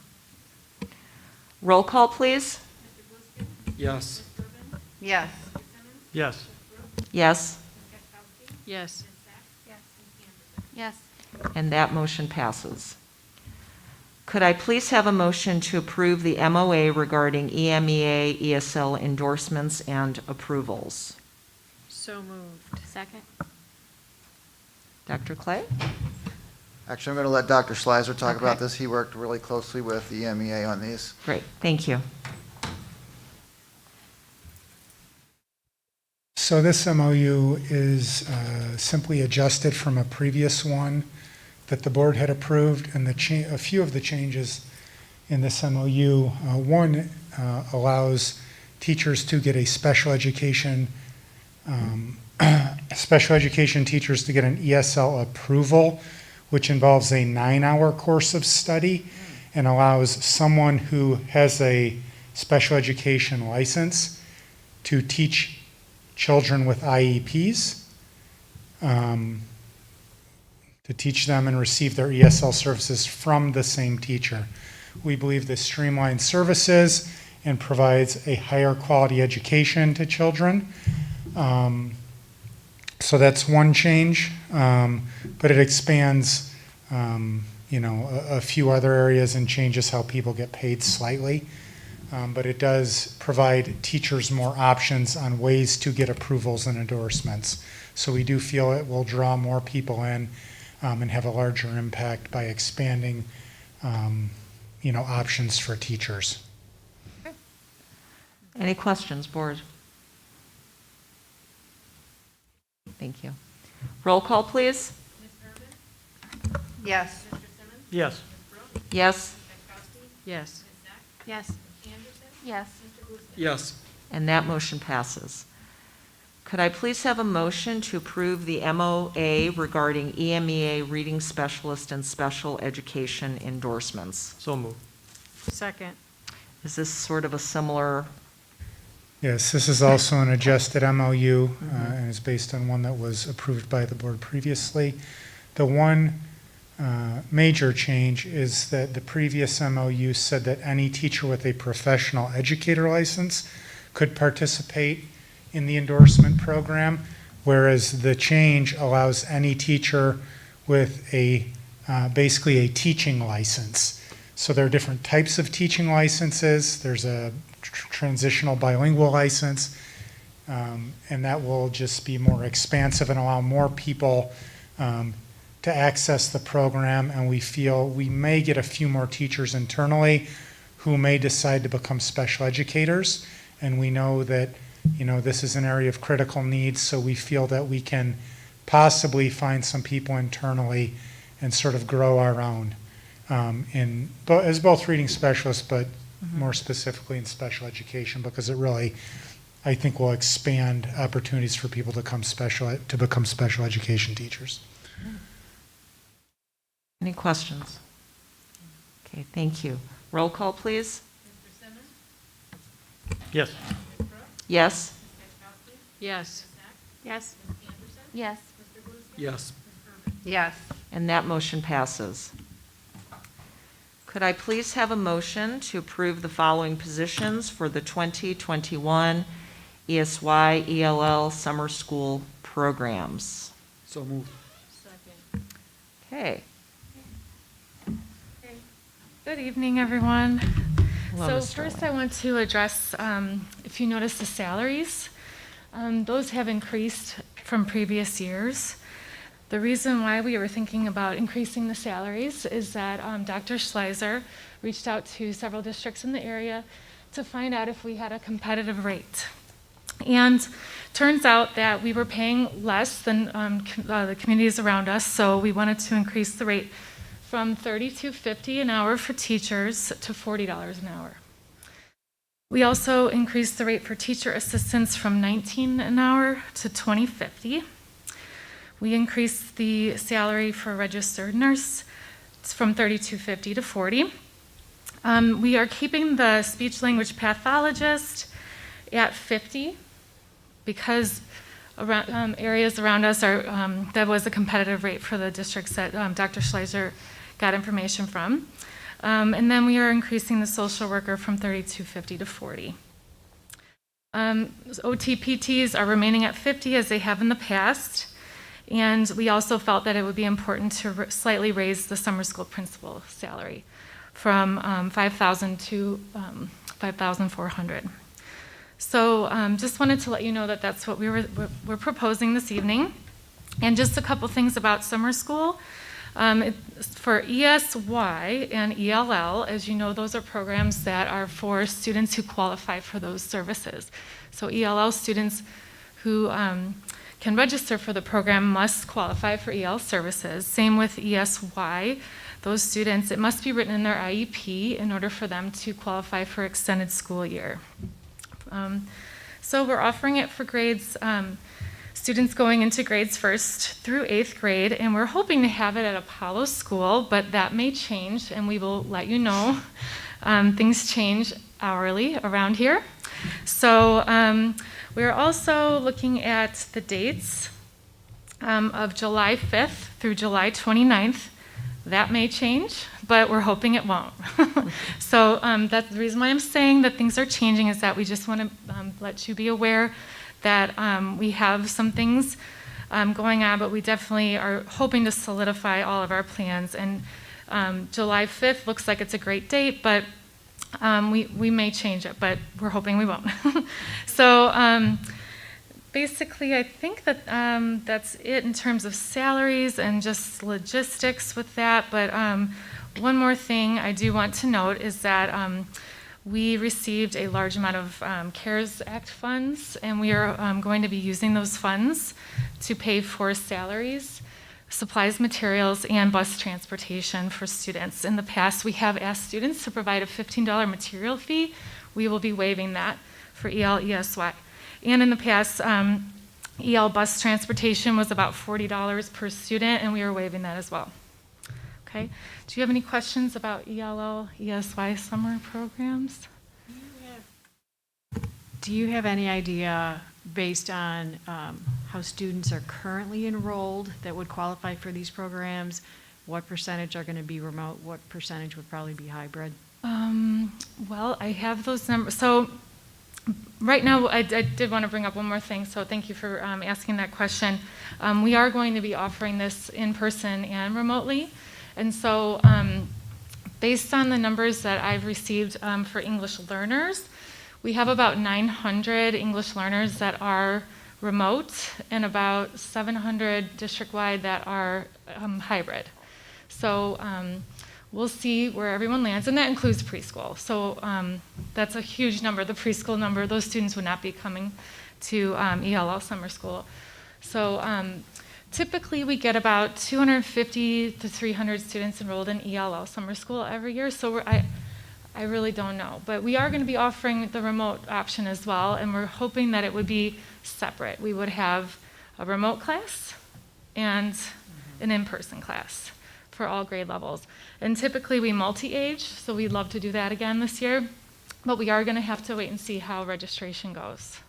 Roll call, please. Yes. Yes. Yes. Yes? Yes. Yes. And that motion passes. Could I please have a motion to approve the MOA regarding EMEA ESL endorsements and approvals? So moved. Second. Dr. Clay? Actually, I'm going to let Dr. Schleiser talk Okay. about this. He worked really closely with the EMEA on these. Great, thank you. So this MOU is simply adjusted from a previous one that the board had approved, and a few of the changes in this MOU. One allows teachers to get a special education teachers to get an ESL approval, which involves a 9-hour course of study and allows someone who has a special education license to teach children with IEPs, to teach them and receive their ESL services from the same teacher. We believe this streamlines services and provides a higher quality education to children. So that's one change, but it expands, a few other areas and changes how people get paid slightly. But it does provide teachers more options on ways to get approvals and endorsements. So we do feel it will draw more people in and have a larger impact by expanding, options for teachers. Any questions, board? Thank you. Roll call, please. Yes. Yes. Yes? Yes. Yes. Yes. Yes. And that motion passes. Could I please have a motion to approve the MOA regarding EMEA reading specialist and special education endorsements? So moved. Second. Is this sort of a similar, Yes, this is also an adjusted MOU and is based on one that was approved by the board previously. The one major change is that the previous MOU said that any teacher with a professional educator license could participate in the endorsement program, whereas the change allows any teacher with basically a teaching license. So there are different types of teaching licenses. There's a transitional bilingual license, and that will just be more expansive and allow more people to access the program, and we feel we may get a few more teachers internally who may decide to become special educators, and we know that this is an area of critical needs, so we feel that we can possibly find some people internally and sort of grow our own as both reading specialists, but more specifically in special education, because it really, I think, will expand opportunities for people to become special education teachers. any questions? Okay, thank you. Roll call, please. Yes. Yes? Yes. Yes. Yes. Yes. Yes. And that motion passes. Could I please have a motion to approve the following positions for the 2021 ESY ELL summer school programs? So moved. Okay. Good evening, everyone. Hello, So Ms. first Sterling. I want to address, if you notice the salaries, those have increased from previous years. The reason why we were thinking about increasing the salaries is that Dr. Schleiser reached out to several districts in the area to find out if we had a competitive rate. And turns out that we were paying less than the communities around us, so we wanted to increase the rate from $32.50 an hour for teachers to $40 an hour. We also increased the rate for teacher assistants from $19 an hour to $20.50. We increased the salary for registered nurse from $32.50 to $40. We are keeping the speech language pathologist at $50 because around, areas around us are, that was a competitive rate for the districts that Dr. Schleiser got information from. And then we are increasing the social worker from $32.50 to $40. OTPTs are remaining at $50 as they have in the past. And we also felt that it would be important to slightly raise the summer school principal salary from $5,000 to $5,400. So just wanted to let you know that that's what we're proposing this evening. And just a couple things about summer school. For ESY and ELL, as you know, those are programs that are for students who qualify for those services. So ELL students who can register for the program must qualify for EL services. Same with ESY. Those students, it must be written in their IEP in order for them to qualify for extended school year. So we're offering it for grades, students going into grades 1st through 8th grade, and we're hoping to have it at Apollo School, but that may change, and we will let you know. Things change hourly around here. So we're also looking at the dates of July 5th through July 29th. That may change, but we're hoping it won't. So that's the reason why I'm saying that things are changing, is that we just want to let you be aware that we have some things going on, but we definitely are hoping to solidify all of our plans. And July 5th looks like it's a great date, but we may change it, but we're hoping we won't. So basically, I think that that's it in terms of salaries and just logistics with that. But one more thing I do want to note is that we received a large amount of CARES Act funds, and we are going to be using those funds to pay for salaries, supplies, materials, and bus transportation for students. In the past, we have asked students to provide a $15 material fee. We will be waiving that for EL, ESY. And in the past, EL bus transportation was about $40 per student, and we are waiving that as well. Okay. Do you have any questions about ELL, ESY summer programs? Do you have any idea, based on how students are currently enrolled that would qualify for these programs, what percentage are going to be remote, what percentage would probably be hybrid? Well, I have those numbers. So right now, I did want to bring up one more thing, so thank you for asking that question. We are going to be offering this in person and remotely. And so based on the numbers that I've received for English learners, we have about 900 English learners that are remote and about 700 district-wide that are hybrid. So we'll see where everyone lands, and that includes preschool. So that's a huge number, the preschool number. Those students would not be coming to ELL summer school. So typically we get about 250 to 300 students enrolled in ELL summer school every year. So I really don't know. But we are going to be offering the remote option as well, and we're hoping that it would be separate. We would have a remote class and an in-person class for all grade levels. And typically we multi-age, so we'd love to do that again this year, but we are going to have to wait and see how registration goes.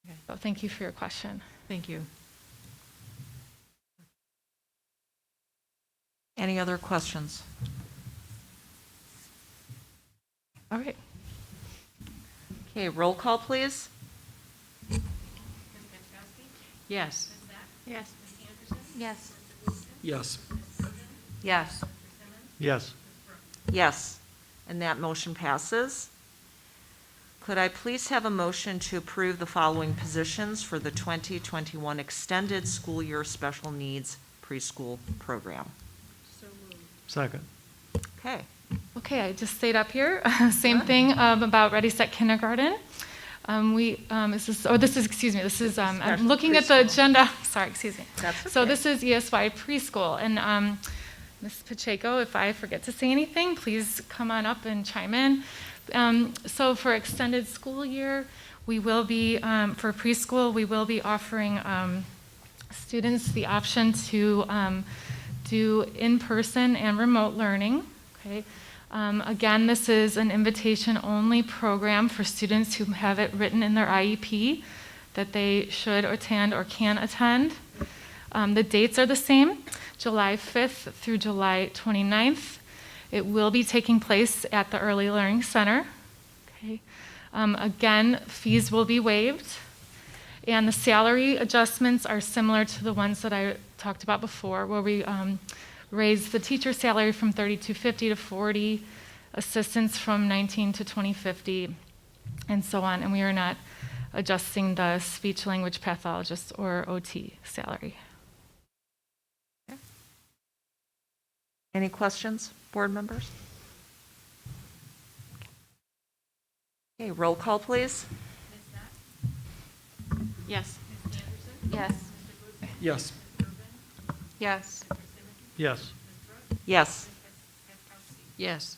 Okay. So thank you for your question. Thank you. Any other questions? All right. Okay, roll call, please. Yes. Yes. Yes. Yes. Yes. Yes. And that motion passes. Could I please have a motion to approve the following positions for the 2021 Extended School Year Special Needs Preschool Program? Second. Okay. Okay, I just stayed up here. Same thing about Ready Set Kindergarten. I'm looking at the agenda, sorry, excuse me. That's So okay. this is ESY preschool, and Ms. Pacheco, if I forget to say anything, please come on up and chime in. So for extended school year, we will be, for preschool, we will be offering students the option to do in-person and remote learning, okay? Again, this is an invitation-only program for students who have it written in their IEP that they should attend or can attend. The dates are the same, July 5th through July 29th. It will be taking place at the Early Learning Center. Okay. Again, fees will be waived, and the salary adjustments are similar to the ones that I talked about before, where we raise the teacher salary from $32.50 to $40, assistants from $19 to $20.50, and so on. And we are not adjusting the speech language pathologist or OT salary. Okay. Any questions, board members? Okay, roll call, please. Yes. Yes. Yes. Yes. Yes. Yes, Yes.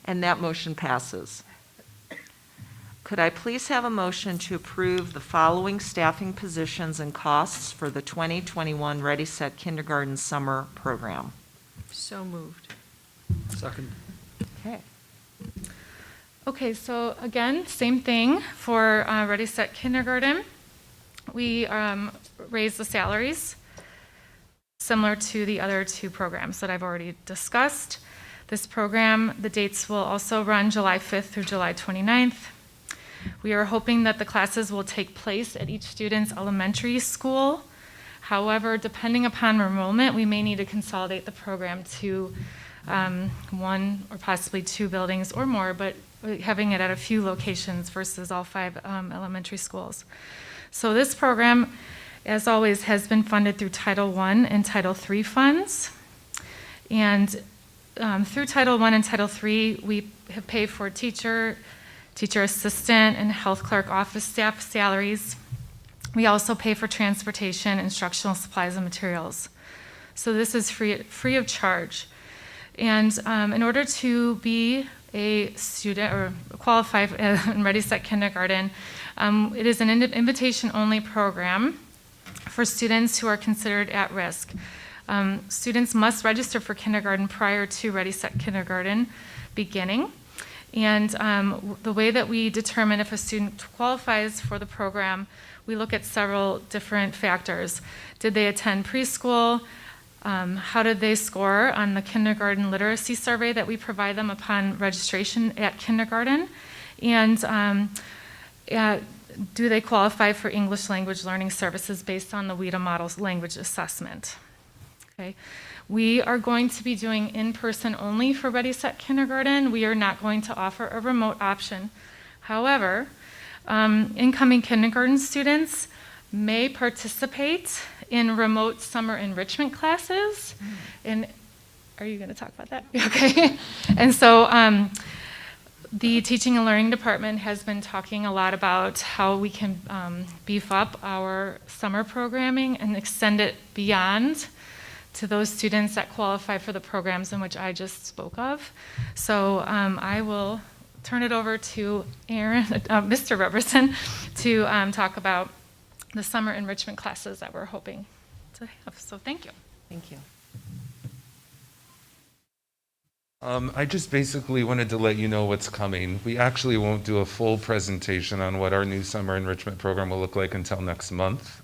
and that motion passes. Could I please have a motion to approve the following staffing positions and costs for the 2021 Ready Set Kindergarten Summer Program? So moved. Second. Okay. Okay, so again, same thing for Ready Set Kindergarten. We raise the salaries similar to the other two programs that I've already discussed. This program, the dates will also run July 5th through July 29th. We are hoping that the classes will take place at each student's elementary school. However, depending upon enrollment, we may need to consolidate the program to one or possibly two buildings or more, but having it at a few locations versus all 5 elementary schools. So this program, as always, has been funded through Title I and Title III funds. And through Title I and Title III, we have paid for teacher assistant, and health clerk office staff salaries. We also pay for transportation, instructional supplies, and materials. So this is free of charge. And in order to be a student or qualify in Ready Set Kindergarten, it is an invitation-only program for students who are considered at risk. Students must register for kindergarten prior to Ready Set Kindergarten beginning. And the way that we determine if a student qualifies for the program, we look at several different factors. Did they attend preschool? How did they score on the kindergarten literacy survey that we provide them upon registration at kindergarten? And do they qualify for English language learning services based on the WIDA Model's language assessment? Okay. We are going to be doing in-person only for Ready Set Kindergarten. We are not going to offer a remote option. However, incoming kindergarten students may participate in remote summer enrichment classes. And are you going to talk about that? Okay. And so the Teaching and Learning Department has been talking a lot about how we can beef up our summer programming and extend it beyond to those students that qualify for the programs in which I just spoke of. So I will turn it over to Aaron, Mr. Robertson, to talk about the summer enrichment classes that we're hoping to have. So thank you. Thank you. I just basically wanted to let you know what's coming. We actually won't do a full presentation on what our new summer enrichment program will look like until next month.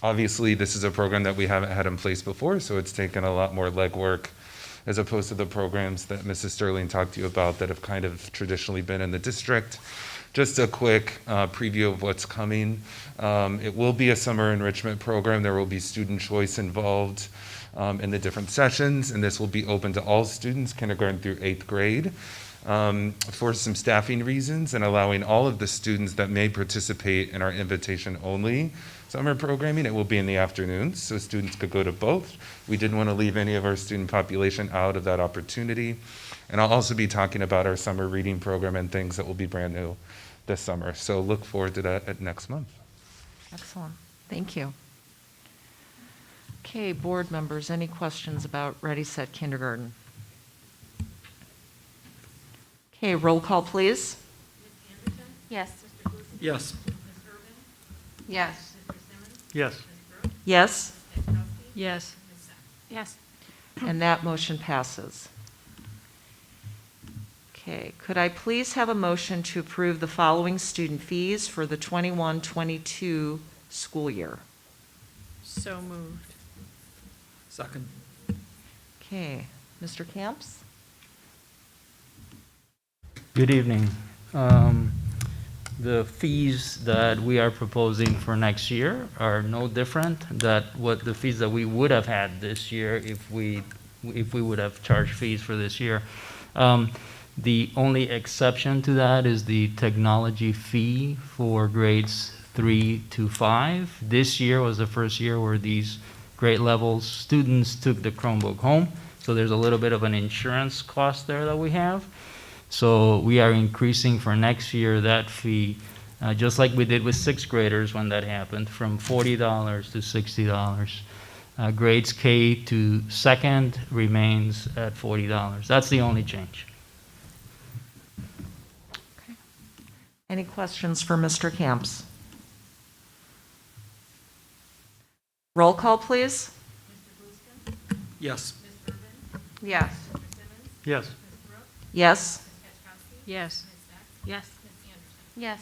Obviously, this is a program that we haven't had in place before, so it's taken a lot more legwork as opposed to the programs that Mrs. Sterling talked to you about that have kind of traditionally been in the district. Just a quick preview of what's coming. It will be a summer enrichment program. There will be student choice involved in the different sessions, and this will be open to all students, kindergarten through 8th grade. For some staffing reasons and allowing all of the students that may participate in our invitation-only summer programming, it will be in the afternoons, so students could go to both. We didn't want to leave any of our student population out of that opportunity. And I'll also be talking about our summer reading program and things that will be brand new this summer. So look forward to that at next month. Excellent. Thank you. Okay, board members, any questions about Ready, Set, Kindergarten? Okay, roll call, please. Yes. Yes. Yes. Yes. Yes, Yes. Yes. and that motion passes. Okay, could I please have a motion to approve the following student fees for the 21-22 school year? So moved. Second. Okay, Mr. Camps? Good evening. The fees that we are proposing for next year are no different than what the fees that we would have had this year if we would have charged fees for this year. The only exception to that is the technology fee for grades 3 to 5. This year was the first year where these grade levels students took the Chromebook home, so there's a little bit of an insurance cost there that we have. So we are increasing for next year that fee, just like we did with sixth graders when that happened, from $40 to $60. Grades K to second remains at $40. That's the only change. Any questions for Mr. Camps? Roll call, please. Yes. Yes. Yes. Yes, Yes. Yes. Yes.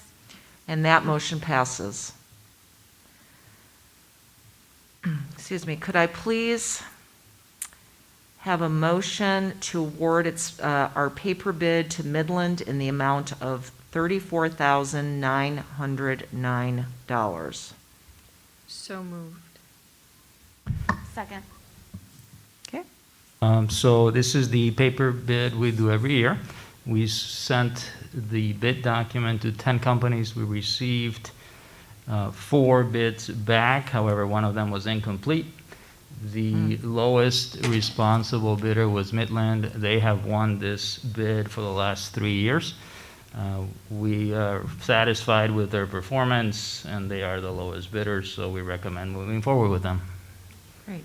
and that motion passes. Excuse me, could I please have a motion to award our paper bid to Midland in the amount of $34,909? So moved. Second. Okay. So this is the paper bid we do every year. We sent the bid document to 10 companies. We received 4 bids back. However, one of them was incomplete. The lowest responsible bidder was Midland. They have won this bid for the last 3 years. We are satisfied with their performance, and they are the lowest bidders, so we recommend moving forward with them. Great.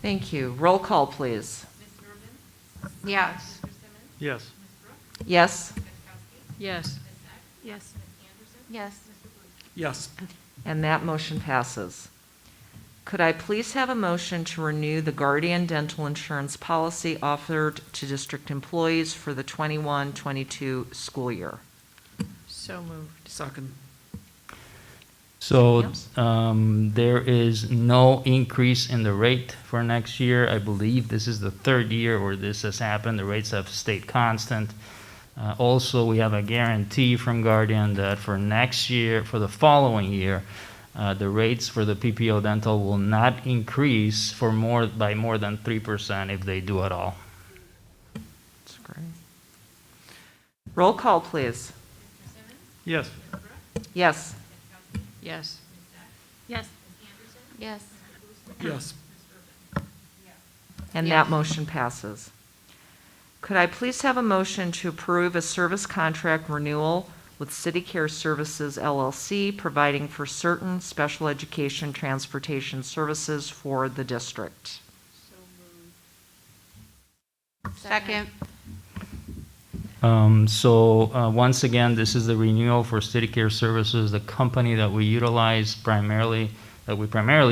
Thank you. Roll call, please. Yes. Yes. Yes, Yes. Yes. Yes. Yes. and that motion passes. Could I please have a motion to renew the Guardian Dental Insurance policy offered to district employees for the 21-22 school year? So moved. Second. So there is no increase in the rate for next year. I believe this is the 3rd year where this has happened. The rates have stayed constant. Also, we have a guarantee from Guardian that for next year, for the following year, the rates for the PPO dental will not increase by more than 3% if they do at all. That's great. Roll call, please. Yes. Yes, Yes. Yes. Yes. Yes. and that motion passes. Could I please have a motion to approve a service contract renewal with City Care Services LLC, providing for certain special education transportation services for the district? Second. Once again, this is the renewal for City Care Services, the company that we primarily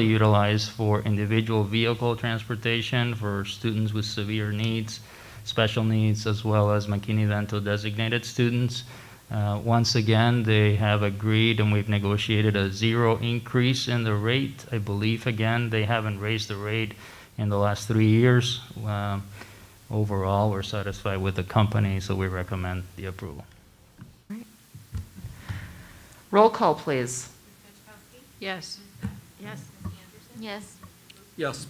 utilize for individual vehicle transportation for students with severe needs, special needs, as well as McKinney Dental designated students. Once again, they have agreed and we've negotiated a 0 increase in the rate. I believe, again, they haven't raised the rate in the last 3 years. Overall, we're satisfied with the company, so we recommend the approval. Roll call, please. Yes. Yes. Yes. Yes.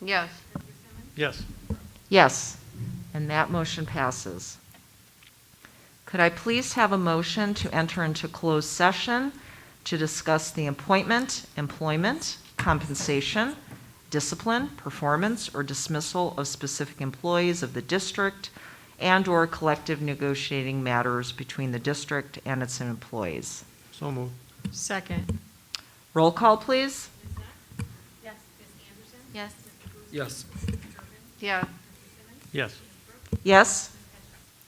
Yes. Yes. Yes, and that motion passes. Could I please have a motion to enter into closed session to discuss the appointment, employment, compensation, discipline, performance, or dismissal of specific employees of the district and/or collective negotiating matters between the district and its employees. So moved. Second. Roll call, please. Yes. Yes. Yeah. Yes. Yes?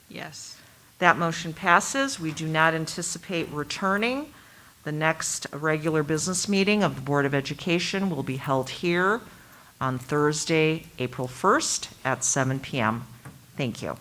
Yes. That motion passes. We do not anticipate returning. The next regular business meeting of the Board of Education will be held here on Thursday, April 1st at 7 p.m. Thank you.